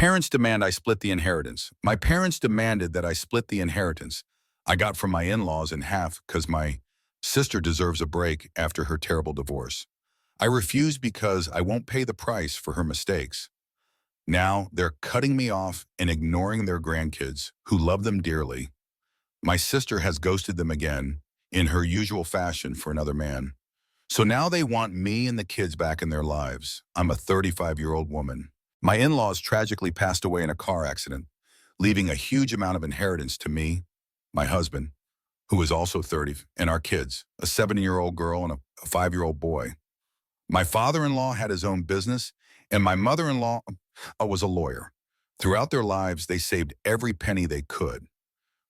parents demand I split the inheritance. My parents demanded that I split the inheritance I got from my in-laws in half because my sister deserves a break after her terrible divorce. I refused because I won't pay the price for her mistakes. Now they're cutting me off and ignoring their grandkids, who love them dearly. My sister has ghosted them again, in her usual fashion, for another man. So now they want me and the kids back in their lives. I'm a 35-year-old woman. My in-laws tragically passed away in a car accident, leaving a huge amount of inheritance to me, my husband, who is also 30, and our kids, a 7-year-old girl and a 5-year-old boy. My father-in-law had his own business, and my mother-in-law was a lawyer. Throughout their lives, they saved every penny they could.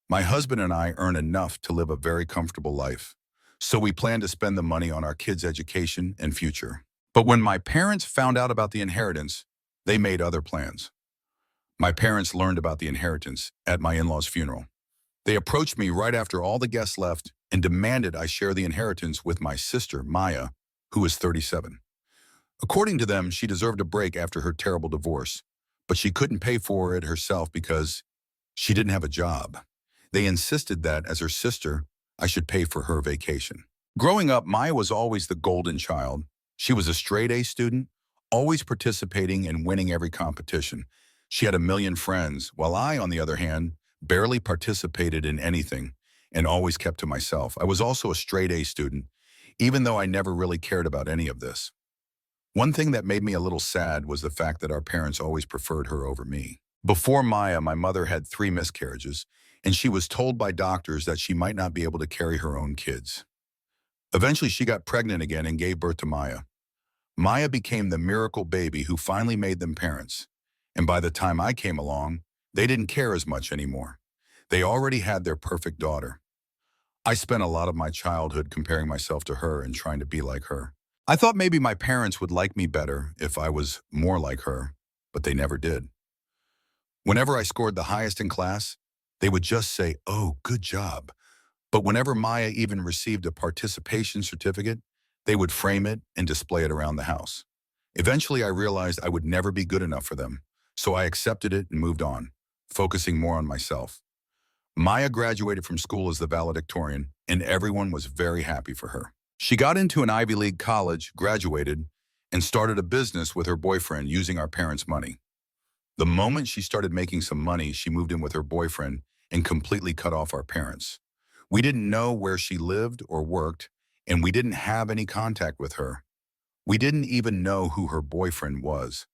My husband and I earn enough to live a very comfortable life, so we plan to spend the money on our kids' education and future. But when my parents found out about the inheritance, they made other plans. My parents learned about the inheritance at my in-laws' funeral. They approached me right after all the guests left and demanded I share the inheritance with my sister, Maya, who is 37. According to them, she deserved a break after her terrible divorce, but she couldn't pay for it herself because she didn't have a job. They insisted that, as her sister, I should pay for her vacation. Growing up, Maya was always the golden child. She was a straight-A student, always participating and winning every competition. She had a million friends, while I, on the other hand, barely participated in anything and always kept to myself. I was also a straight-A student, even though I never really cared about any of this. One thing that made me a little sad was the fact that our parents always preferred her over me. Before Maya, my mother had 3 miscarriages, and she was told by doctors that she might not be able to carry her own kids. Eventually, she got pregnant again and gave birth to Maya. Maya became the miracle baby who finally made them parents. And by the time I came along, they didn't care as much anymore. They already had their perfect daughter. I spent a lot of my childhood comparing myself to her and trying to be like her. I thought maybe my parents would like me better if I was more like her, but they never did. Whenever I scored the highest in class, they would just say, "Oh, good job." But whenever Maya even received a participation certificate, they would frame it and display it around the house. Eventually, I realized I would never be good enough for them, so I accepted it and moved on, focusing more on myself. Maya graduated from school as the valedictorian, and everyone was very happy for her. She got into an Ivy League college, graduated, and started a business with her boyfriend using our parents' money. The moment she started making some money, she moved in with her boyfriend and completely cut off our parents. We didn't know where she lived or worked, and we didn't have any contact with her. We didn't even know who her boyfriend was.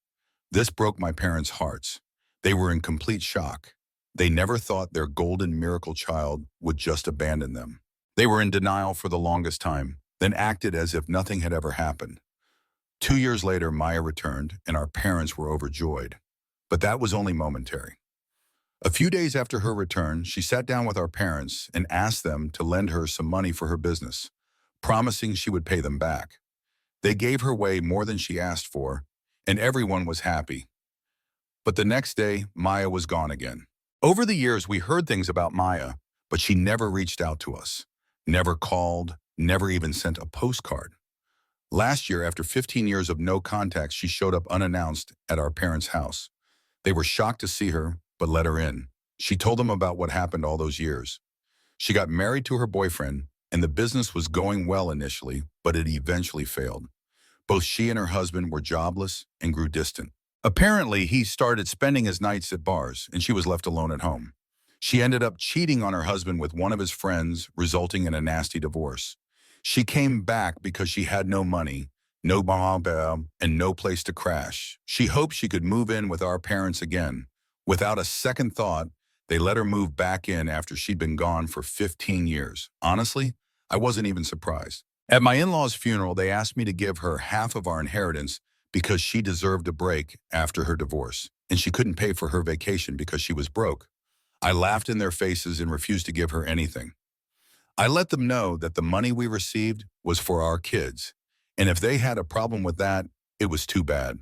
This broke my parents' hearts. They were in complete shock. They never thought their golden miracle child would just abandon them. They were in denial for the longest time, then acted as if nothing had ever happened. 2 years later, Maya returned, and our parents were overjoyed. But that was only momentary. A few days after her return, she sat down with our parents and asked them to lend her some money for her business, promising she would pay them back. They gave her way more than she asked for, and everyone was happy. But the next day, Maya was gone again. Over the years, we heard things about Maya, but she never reached out to us, never called, never even sent a postcard. Last year, after 15 years of no contact, she showed up unannounced at our parents' house. They were shocked to see her, but let her in. She told them about what happened all those years. She got married to her boyfriend, and the business was going well initially, but it eventually failed. Both she and her husband were jobless and grew distant. Apparently, he started spending his nights at bars, and she was left alone at home. She ended up cheating on her husband with one of his friends, resulting in a nasty divorce. She came back because she had no money, no job, and no place to crash. She hoped she could move in with our parents again. Without a second thought, they let her move back in after she'd been gone for 15 years. Honestly, I wasn't even surprised. At my in-laws' funeral, they asked me to give her half of our inheritance because she deserved a break after her divorce, and she couldn't pay for her vacation because she was broke. I laughed in their faces and refused to give her anything. I let them know that the money we received was for our kids, and if they had a problem with that, it was too bad.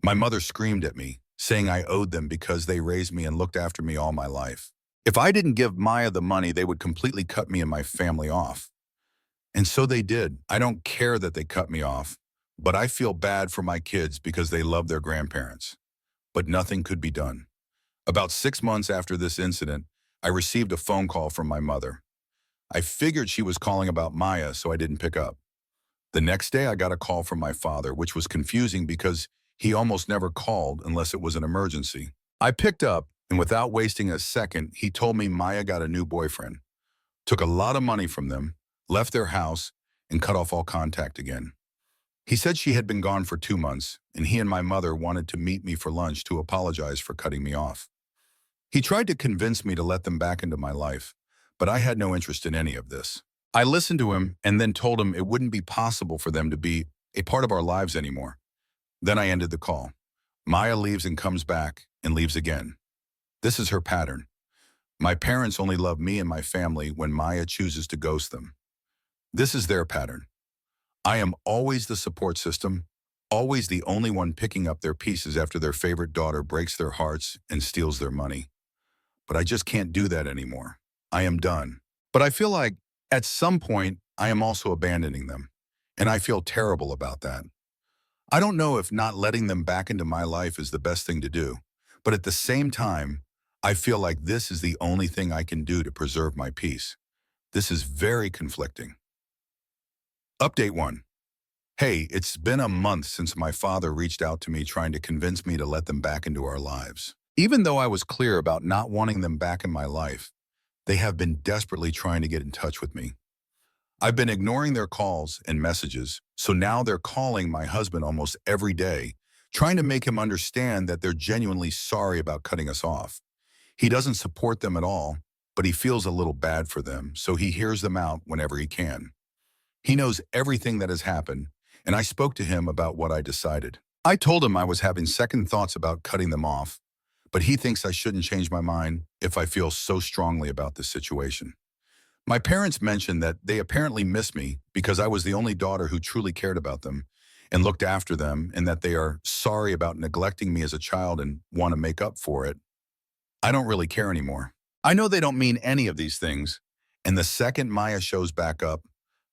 My mother screamed at me, saying I owed them because they raised me and looked after me all my life. If I didn't give Maya the money, they would completely cut me and my family off. And so they did. I don't care that they cut me off, but I feel bad for my kids because they love their grandparents. but nothing could be done. About 6 months after this incident, I received a phone call from my mother. I figured she was calling about Maya, so I didn't pick up. The next day, I got a call from my father, which was confusing because he almost never called unless it was an emergency. I picked up, and without wasting a second, he told me Maya got a new boyfriend, took a lot of money from them, left their house, and cut off all contact again. He said she had been gone for 2 months, and he and my mother wanted to meet me for lunch to apologize for cutting me off. He tried to convince me to let them back into my life, but I had no interest in any of this. I listened to him and then told him it wouldn't be possible for them to be a part of our lives anymore. Then I ended the call. Maya leaves and comes back and leaves again. This is her pattern. My parents only love me and my family when Maya chooses to ghost them. This is their pattern. I am always the support system, always the only one picking up their pieces after their favorite daughter breaks their hearts and steals their money. But I just can't do that anymore. I am done. But I feel like at some point I am also abandoning them, and I feel terrible about that. I don't know if not letting them back into my life is the best thing to do, but at the same time, I feel like this is the only thing I can do to preserve my peace. This is very conflicting. Update 1. Hey, it's been a month since my father reached out to me trying to convince me to let them back into our lives. Even though I was clear about not wanting them back in my life, they have been desperately trying to get in touch with me. I've been ignoring their calls and messages, so now they're calling my husband almost every day, trying to make him understand that they're genuinely sorry about cutting us off. He doesn't support them at all, but he feels a little bad for them, so he hears them out whenever he can. He knows everything that has happened, and I spoke to him about what I decided. I told him I was having second thoughts about cutting them off, but he thinks I shouldn't change my mind if I feel so strongly about this situation. My parents mentioned that they apparently miss me because I was the only daughter who truly cared about them and looked after them, and that they are sorry about neglecting me as a child and want to make up for it. I don't really care anymore. I know they don't mean any of these things, and the second Maya shows back up,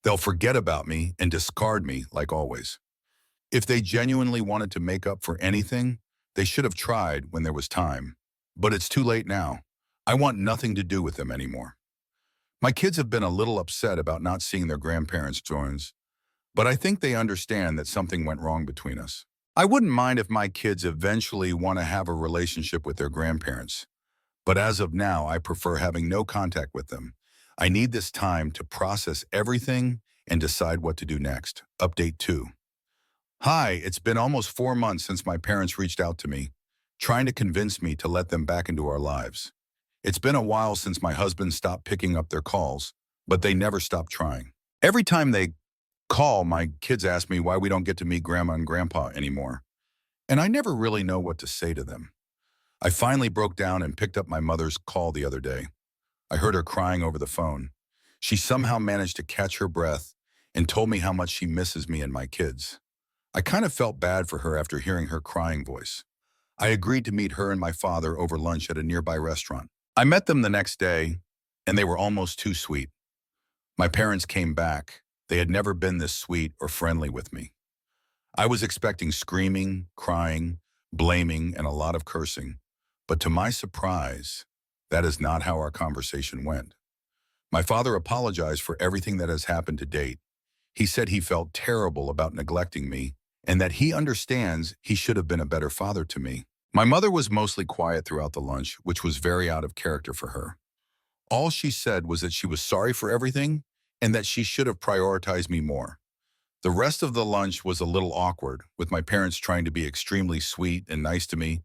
they'll forget about me and discard me like always. If they genuinely wanted to make up for anything, they should have tried when there was time. But it's too late now. I want nothing to do with them anymore. My kids have been a little upset about not seeing their grandparents' joins, but I think they understand that something went wrong between us. I wouldn't mind if my kids eventually want to have a relationship with their grandparents, but as of now, I prefer having no contact with them. I need this time to process everything and decide what to do next. Update 2. Hi, it's been almost 4 months since my parents reached out to me, trying to convince me to let them back into our lives. It's been a while since my husband stopped picking up their calls, but they never stopped trying. Every time they call, my kids ask me why we don't get to meet Grandma and Grandpa anymore, and I never really know what to say to them. I finally broke down and picked up my mother's call the other day. I heard her crying over the phone. She somehow managed to catch her breath and told me how much she misses me and my kids. I kind of felt bad for her after hearing her crying voice. I agreed to meet her and my father over lunch at a nearby restaurant. I met them the next day, and they were almost too sweet. My parents came back. They had never been this sweet or friendly with me. I was expecting screaming, crying, blaming, and a lot of cursing. But to my surprise, that is not how our conversation went. My father apologized for everything that has happened to date. He said he felt terrible about neglecting me and that he understands he should have been a better father to me. My mother was mostly quiet throughout the lunch, which was very out of character for her. All she said was that she was sorry for everything and that she should have prioritized me more. The rest of the lunch was a little awkward, with my parents trying to be extremely sweet and nice to me,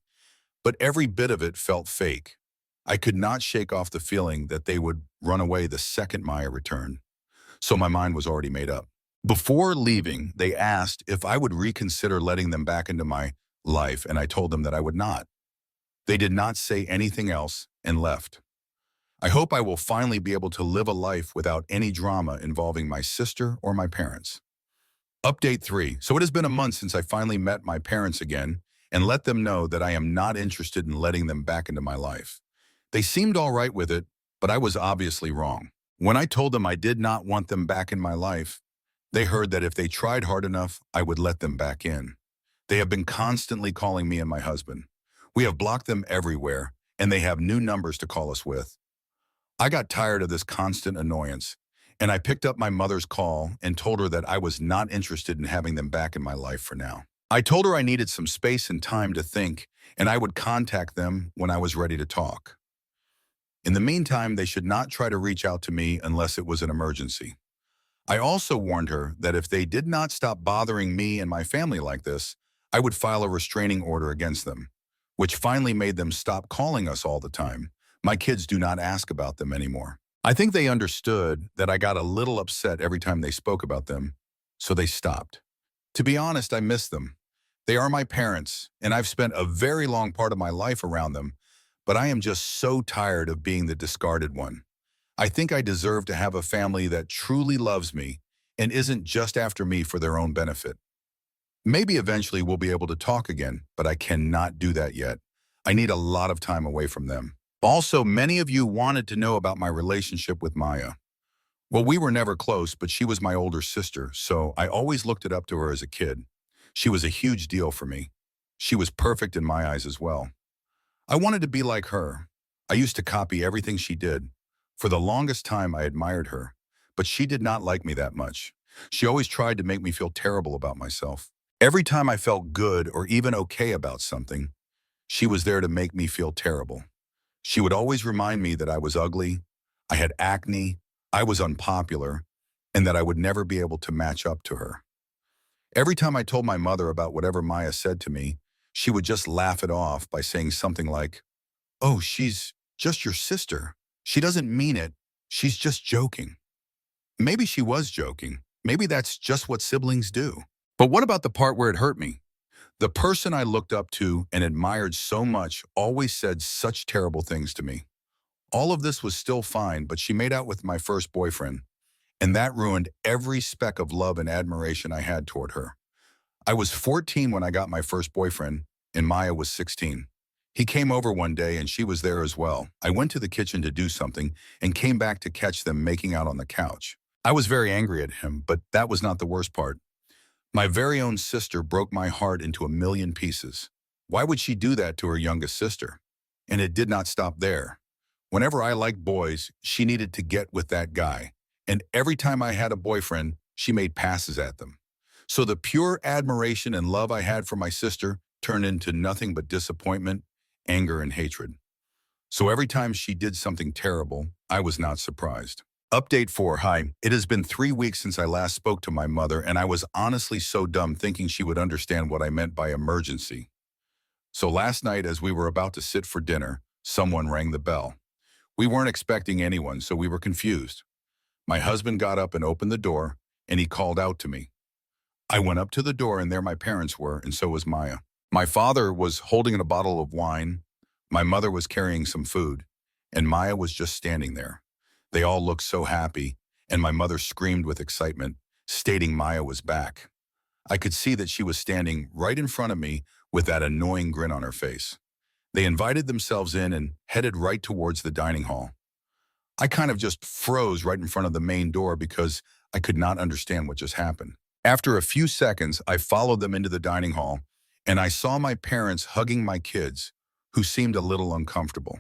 but every bit of it felt fake. I could not shake off the feeling that they would run away the second Maya returned, so my mind was already made up. Before leaving, they asked if I would reconsider letting them back into my life, and I told them that I would not. They did not say anything else and left. I hope I will finally be able to live a life without any drama involving my sister or my parents. Update 3. So it has been a month since I finally met my parents again and let them know that I am not interested in letting them back into my life. They seemed all right with it, but I was obviously wrong. When I told them I did not want them back in my life, they heard that if they tried hard enough, I would let them back in. They have been constantly calling me and my husband. We have blocked them everywhere, and they have new numbers to call us with. I got tired of this constant annoyance, and I picked up my mother's call and told her that I was not interested in having them back in my life for now. I told her I needed some space and time to think, and I would contact them when I was ready to talk. In the meantime, they should not try to reach out to me unless it was an emergency. I also warned her that if they did not stop bothering me and my family like this, I would file a restraining order against them, which finally made them stop calling us all the time. My kids do not ask about them anymore. I think they understood that I got a little upset every time they spoke about them, so they stopped. To be honest, I miss them. They are my parents, and I've spent a very long part of my life around them, but I am just so tired of being the discarded one. I think I deserve to have a family that truly loves me and isn't just after me for their own benefit. Maybe eventually we'll be able to talk again, but I cannot do that yet. I need a lot of time away from them. Also, many of you wanted to know about my relationship with Maya. Well, we were never close, but she was my older sister, so I always looked it up to her as a kid. She was a huge deal for me. She was perfect in my eyes as well. I wanted to be like her. I used to copy everything she did. For the longest time, I admired her, but she did not like me that much. She always tried to make me feel terrible about myself. Every time I felt good or even okay about something, she was there to make me feel terrible. She would always remind me that I was ugly, I had acne, I was unpopular, and that I would never be able to match up to her. Every time I told my mother about whatever Maya said to me, she would just laugh it off by saying something like, "Oh, she's just your sister. She doesn't mean it. She's just joking." Maybe she was joking. Maybe that's just what siblings do. But what about the part where it hurt me? The person I looked up to and admired so much always said such terrible things to me. All of this was still fine, but she made out with my first boyfriend, and that ruined every speck of love and admiration I had toward her. I was 14 when I got my first boyfriend, and Maya was 16. He came over one day and she was there as well. I went to the kitchen to do something and came back to catch them making out on the couch. I was very angry at him, but that was not the worst part. My very own sister broke my heart into a million pieces. Why would she do that to her youngest sister? And it did not stop there. Whenever I liked boys, she needed to get with that guy. And every time I had a boyfriend, she made passes at them. So the pure admiration and love I had for my sister turned into nothing but disappointment, anger, and hatred. So every time she did something terrible, I was not surprised. Update 4. Hi, it has been 3 weeks since I last spoke to my mother, and I was honestly so dumb thinking she would understand what I meant by emergency. So last night, as we were about to sit for dinner, someone rang the bell. We weren't expecting anyone, so we were confused. My husband got up and opened the door, and he called out to me. I went up to the door, and there my parents were, and so was Maya. My father was holding a bottle of wine, my mother was carrying some food, and Maya was just standing there. They all looked so happy, and my mother screamed with excitement, stating Maya was back. I could see that she was standing right in front of me with that annoying grin on her face. They invited themselves in and headed right towards the dining hall. I kind of just froze right in front of the main door because I could not understand what just happened. After a few seconds, I followed them into the dining hall, and I saw my parents hugging my kids, who seemed a little uncomfortable.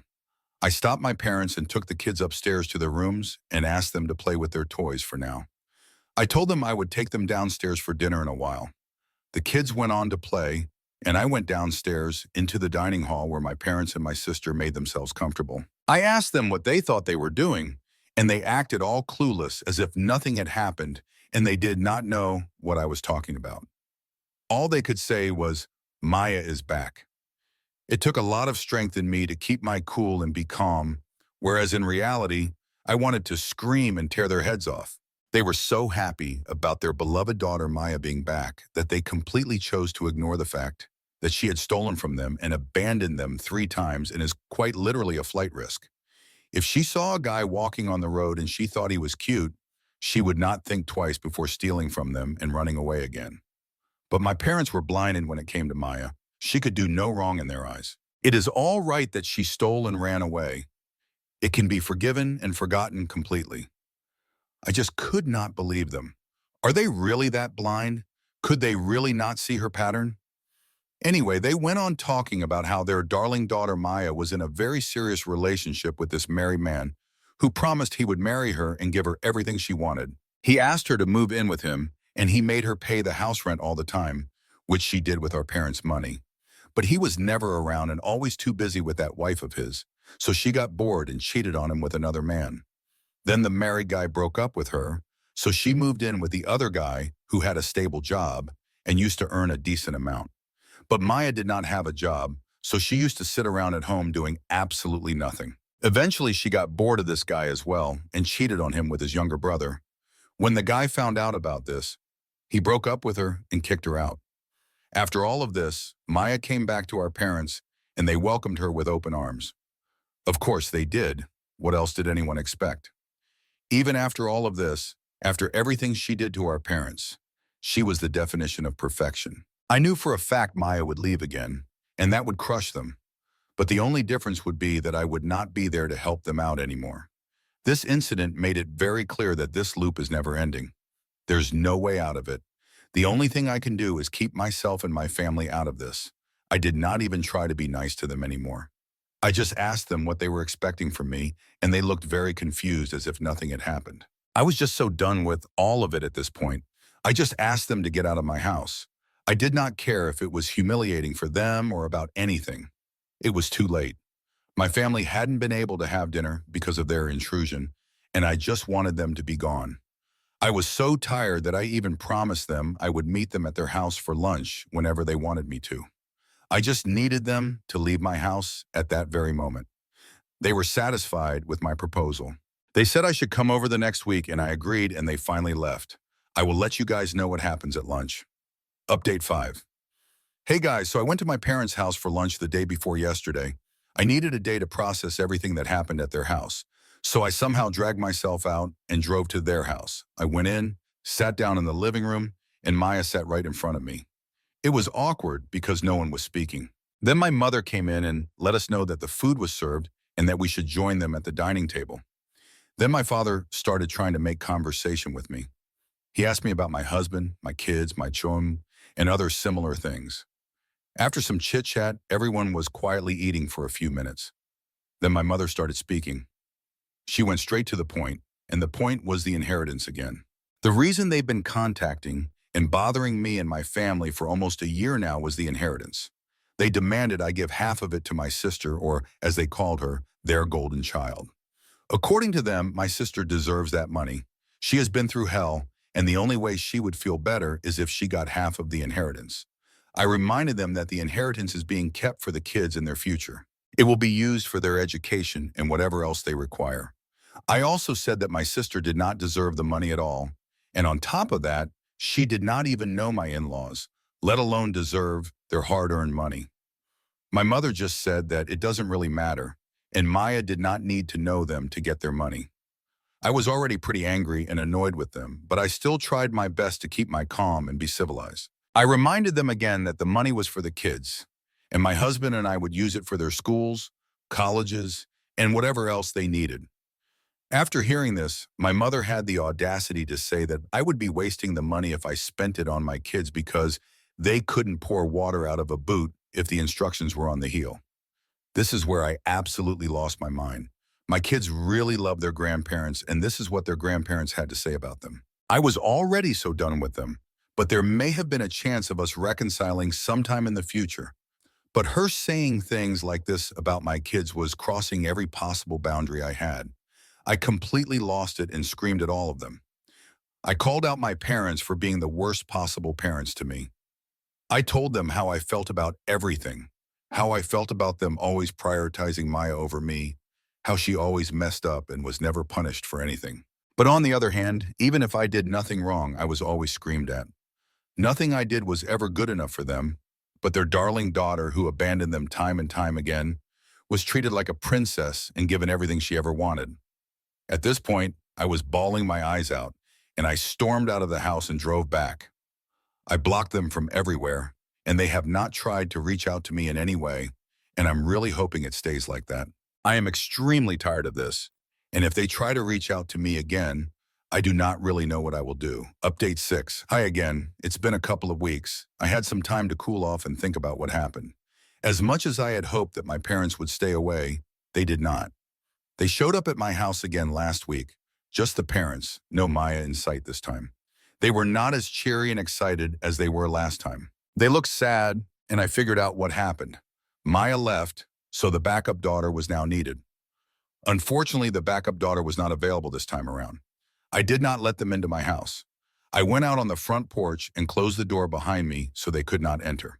I stopped my parents and took the kids upstairs to their rooms and asked them to play with their toys for now. I told them I would take them downstairs for dinner in a while. The kids went on to play, and I went downstairs into the dining hall where my parents and my sister made themselves comfortable. I asked them what they thought they were doing, and they acted all clueless as if nothing had happened, and they did not know what I was talking about. All they could say was, "Maya is back." It took a lot of strength in me to keep my cool and be calm, whereas in reality, I wanted to scream and tear their heads off. They were so happy about their beloved daughter Maya being back that they completely chose to ignore the fact that she had stolen from them and abandoned them 3 times and is quite literally a flight risk. If she saw a guy walking on the road and she thought he was cute, she would not think twice before stealing from them and running away again. But my parents were blinded when it came to Maya. She could do no wrong in their eyes. It is all right that she stole and ran away. It can be forgiven and forgotten completely. I just could not believe them. Are they really that blind? Could they really not see her pattern? Anyway, they went on talking about how their darling daughter Maya was in a very serious relationship with this married man who promised he would marry her and give her everything she wanted. He asked her to move in with him, and he made her pay the house rent all the time, which she did with our parents' money. But he was never around and always too busy with that wife of his, so she got bored and cheated on him with another man. Then the married guy broke up with her, so she moved in with the other guy who had a stable job and used to earn a decent amount. But Maya did not have a job, so she used to sit around at home doing absolutely nothing. Eventually, she got bored of this guy as well and cheated on him with his younger brother. When the guy found out about this, he broke up with her and kicked her out. After all of this, Maya came back to our parents and they welcomed her with open arms. Of course, they did. What else did anyone expect? Even after all of this, after everything she did to our parents, she was the definition of perfection. I knew for a fact Maya would leave again, and that would crush them. But the only difference would be that I would not be there to help them out anymore. This incident made it very clear that this loop is never ending. There's no way out of it. The only thing I can do is keep myself and my family out of this. I did not even try to be nice to them anymore. I just asked them what they were expecting from me, and they looked very confused as if nothing had happened. I was just so done with all of it at this point. I just asked them to get out of my house. I did not care if it was humiliating for them or about anything. It was too late. My family hadn't been able to have dinner because of their intrusion, and I just wanted them to be gone. I was so tired that I even promised them I would meet them at their house for lunch whenever they wanted me to. I just needed them to leave my house at that very moment. They were satisfied with my proposal. They said I should come over the next week, and I agreed, and they finally left. I will let you guys know what happens at lunch. Update 5. Hey guys, so I went to my parents' house for lunch the day before yesterday. I needed a day to process everything that happened at their house. So I somehow dragged myself out and drove to their house. I went in, sat down in the living room, and Maya sat right in front of me. It was awkward because no one was speaking. Then my mother came in and let us know that the food was served and that we should join them at the dining table. Then my father started trying to make conversation with me. He asked me about my husband, my kids, my children, and other similar things. After some chit-chat, everyone was quietly eating for a few minutes. Then my mother started speaking. She went straight to the point, and the point was the inheritance again. The reason they've been contacting and bothering me and my family for almost a year now was the inheritance. They demanded I give half of it to my sister, or as they called her, their golden child. According to them, my sister deserves that money. She has been through hell, and the only way she would feel better is if she got half of the inheritance. I reminded them that the inheritance is being kept for the kids in their future. It will be used for their education and whatever else they require. I also said that my sister did not deserve the money at all, and on top of that, she did not even know my in-laws, let alone deserve their hard-earned money. My mother just said that it doesn't really matter, and Maya did not need to know them to get their money. I was already pretty angry and annoyed with them, but I still tried my best to keep my calm and be civilized. I reminded them again that the money was for the kids, and my husband and I would use it for their schools, colleges, and whatever else they needed. After hearing this, my mother had the audacity to say that I would be wasting the money if I spent it on my kids because they couldn't pour water out of a boot if the instructions were on the heel. This is where I absolutely lost my mind. My kids really love their grandparents, and this is what their grandparents had to say about them. I was already so done with them, but there may have been a chance of us reconciling sometime in the future. But her saying things like this about my kids was crossing every possible boundary I had. I completely lost it and screamed at all of them. I called out my parents for being the worst possible parents to me. I told them how I felt about everything, how I felt about them always prioritizing Maya over me, how she always messed up and was never punished for anything. But on the other hand, even if I did nothing wrong, I was always screamed at. Nothing I did was ever good enough for them, but their darling daughter, who abandoned them time and time again, was treated like a princess and given everything she ever wanted. At this point, I was bawling my eyes out, and I stormed out of the house and drove back. I blocked them from everywhere, and they have not tried to reach out to me in any way, and I'm really hoping it stays like that. I am extremely tired of this, and if they try to reach out to me again, I do not really know what I will do. Update 6. Hi again. It's been a couple of weeks. I had some time to cool off and think about what happened. As much as I had hoped that my parents would stay away, they did not. They showed up at my house again last week. Just the parents, no Maya in sight this time. They were not as cheery and excited as they were last time. They looked sad, and I figured out what happened. Maya left, so the backup daughter was now needed. Unfortunately, the backup daughter was not available this time around. I did not let them into my house. I went out on the front porch and closed the door behind me so they could not enter.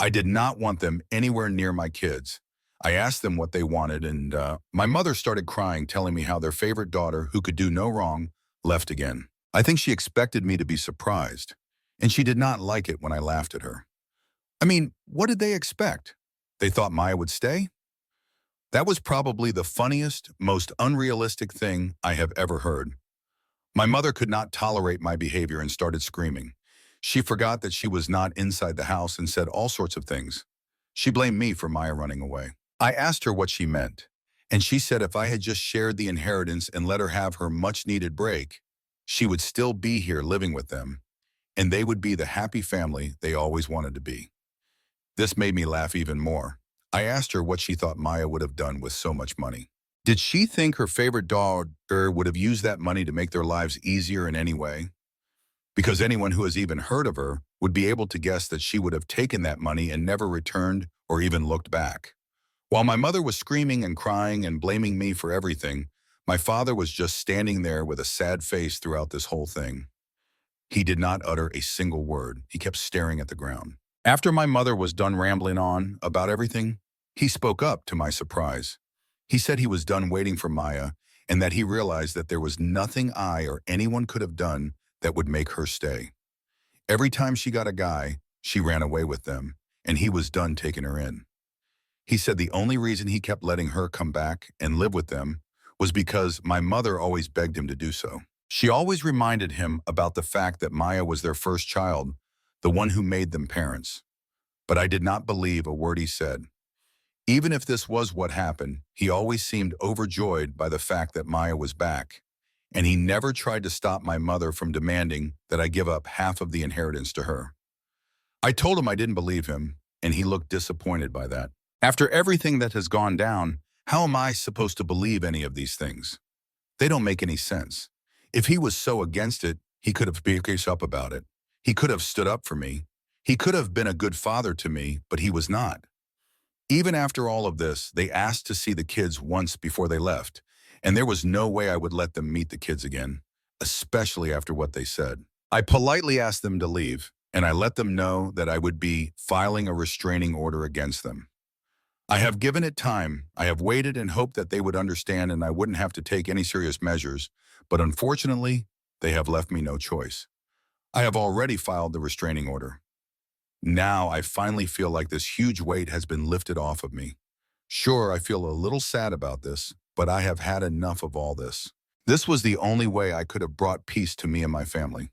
I did not want them anywhere near my kids. I asked them what they wanted, and my mother started crying, telling me how their favorite daughter, who could do no wrong, left again. I think she expected me to be surprised, and she did not like it when I laughed at her. I mean, what did they expect? They thought Maya would stay? That was probably the funniest, most unrealistic thing I have ever heard. My mother could not tolerate my behavior and started screaming. She forgot that she was not inside the house and said all sorts of things. She blamed me for Maya running away. I asked her what she meant, and she said if I had just shared the inheritance and let her have her much-needed break, she would still be here living with them, and they would be the happy family they always wanted to be. This made me laugh even more. I asked her what she thought Maya would have done with so much money. Did she think her favorite daughter would have used that money to make their lives easier in any way? Because anyone who has even heard of her would be able to guess that she would have taken that money and never returned or even looked back. While my mother was screaming and crying and blaming me for everything, my father was just standing there with a sad face throughout this whole thing. He did not utter a single word. He kept staring at the ground. After my mother was done rambling on about everything, he spoke up to my surprise. He said he was done waiting for Maya and that he realized that there was nothing I or anyone could have done that would make her stay. Every time she got a guy, she ran away with them, and he was done taking her in. He said the only reason he kept letting her come back and live with them was because my mother always begged him to do so. She always reminded him about the fact that Maya was their first child, the one who made them parents. But I did not believe a word he said. Even if this was what happened, he always seemed overjoyed by the fact that Maya was back, and he never tried to stop my mother from demanding that I give up half of the inheritance to her. I told him I didn't believe him, and he looked disappointed by that. After everything that has gone down, how am I supposed to believe any of these things? They don't make any sense. If he was so against it, he could have spoken up about it. He could have stood up for me. He could have been a good father to me, but he was not. Even after all of this, they asked to see the kids once before they left, and there was no way I would let them meet the kids again, especially after what they said. I politely asked them to leave, and I let them know that I would be filing a restraining order against them. I have given it time. I have waited and hoped that they would understand and I wouldn't have to take any serious measures, but unfortunately, they have left me no choice. I have already filed the restraining order. Now I finally feel like this huge weight has been lifted off of me. Sure, I feel a little sad about this, but I have had enough of all this. This was the only way I could have brought peace to me and my family.